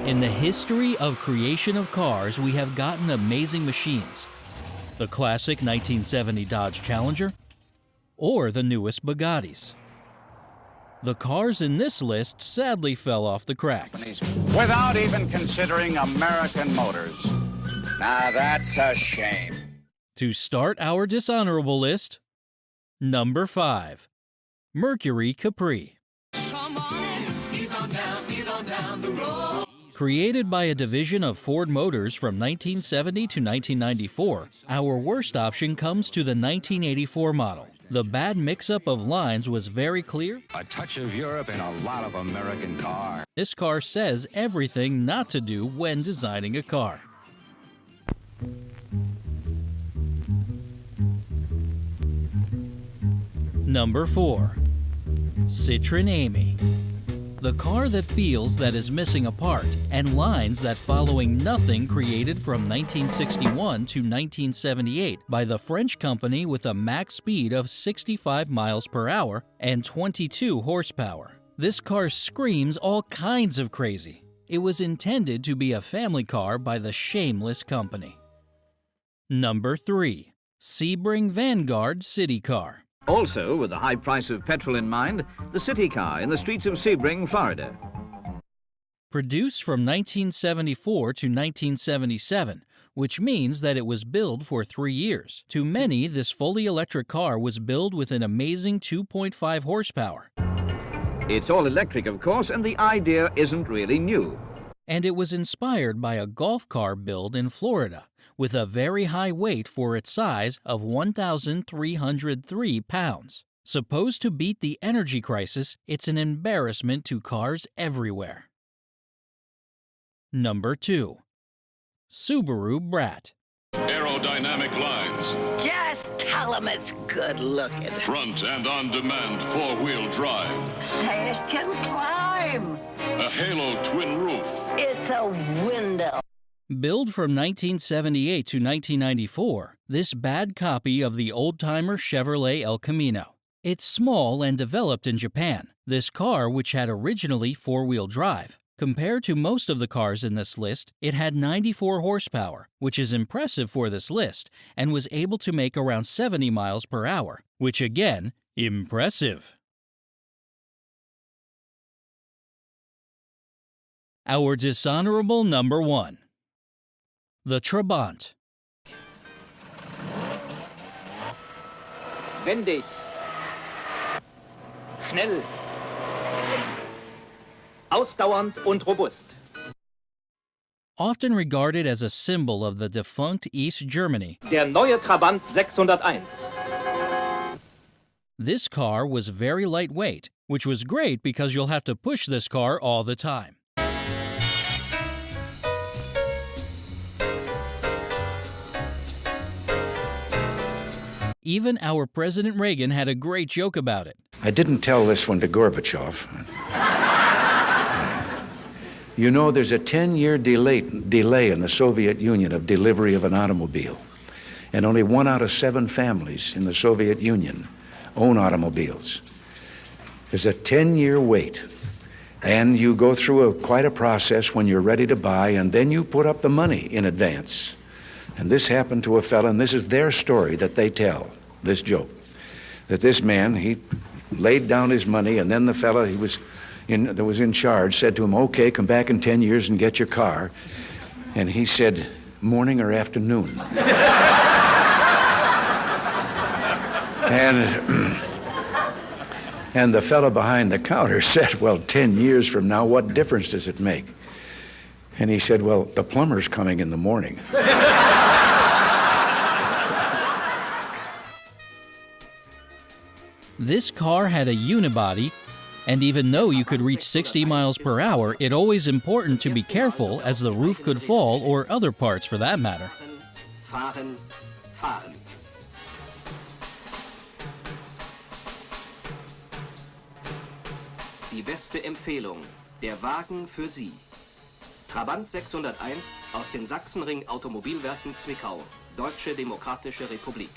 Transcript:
In the history of creation of cars, we have gotten amazing machines. The classic 1970 Dodge Challenger, or the newest Bugattis. The cars in this list sadly fell off the cracks. Without even considering American motors. Now that's a shame. To start our dishonorable list, number 5, Mercury Capri. Come on, ease on down the road. Created by a division of Ford Motors from 1970 to 1994, our worst option comes to the 1984 model. The bad mix-up of lines was very clear. A touch of Europe and a lot of American car. This car says everything not to do when designing a car. Number 4, Citroen Amy. The car that feels that is missing a part, and lines that following nothing created from 1961 to 1978 by the French company with a max speed of 65 miles per hour and 22 horsepower. This car screams all kinds of crazy. It was intended to be a family car by the shameless company. Number 3, Sebring Vanguard City Car. Also, with the high price of petrol in mind, the city car in the streets of Sebring, Florida. Produced from 1974 to 1977, which means that it was built for 3 years. To many, this fully electric car was built with an amazing 2.5 horsepower. It's all electric, of course, and the idea isn't really new. And it was inspired by a golf car built in Florida, with a very high weight for its size of 1,303 pounds. Supposed to beat the energy crisis, it's an embarrassment to cars everywhere. Number 2, Subaru Brat. Aerodynamic lines. Just tell them it's good looking. Front and on-demand four-wheel drive. Say it can climb. A halo twin roof. It's a window. Built from 1978 to 1994, this bad copy of the old-timer Chevrolet El Camino. It's small and developed in Japan. This car, which had originally four-wheel drive, compared to most of the cars in this list, it had 94 horsepower, which is impressive for this list, and was able to make around 70 miles per hour, which again, impressive. Our dishonorable number 1, the Trabant. Wendig. Schnell. Ausdauernd und robust. Often regarded as a symbol of the defunct East Germany, Der neue Trabant 601. this car was very lightweight, which was great because you'll have to push this car all the time. Even our President Reagan had a great joke about it. I didn't tell this one to Gorbachev. You know, there's a 10-year delay in the Soviet Union of delivery of an automobile. And only 1 out of 7 families in the Soviet Union own automobiles. There's a 10-year wait. And you go through quite a process when you're ready to buy, and then you put up the money in advance. And this happened to a fella, and this is their story that they tell, this joke. That this man, he laid down his money, and then the fella that was in charge said to him, okay, come back in 10 years and get your car. And he said, morning or afternoon? And the fella behind the counter said, well, 10 years from now, what difference does it make? And he said, well, the plumber's coming in the morning. This car had a unibody, and even though you could reach 60 miles per hour, it's always important to be careful as the roof could fall, or other parts for that matter. Fahren, fahren. Die beste Empfehlung, der Wagen für Sie. Trabant 601 aus den Sachsenring Automobilwerken Zwickau, Deutsche Demokratische Republik.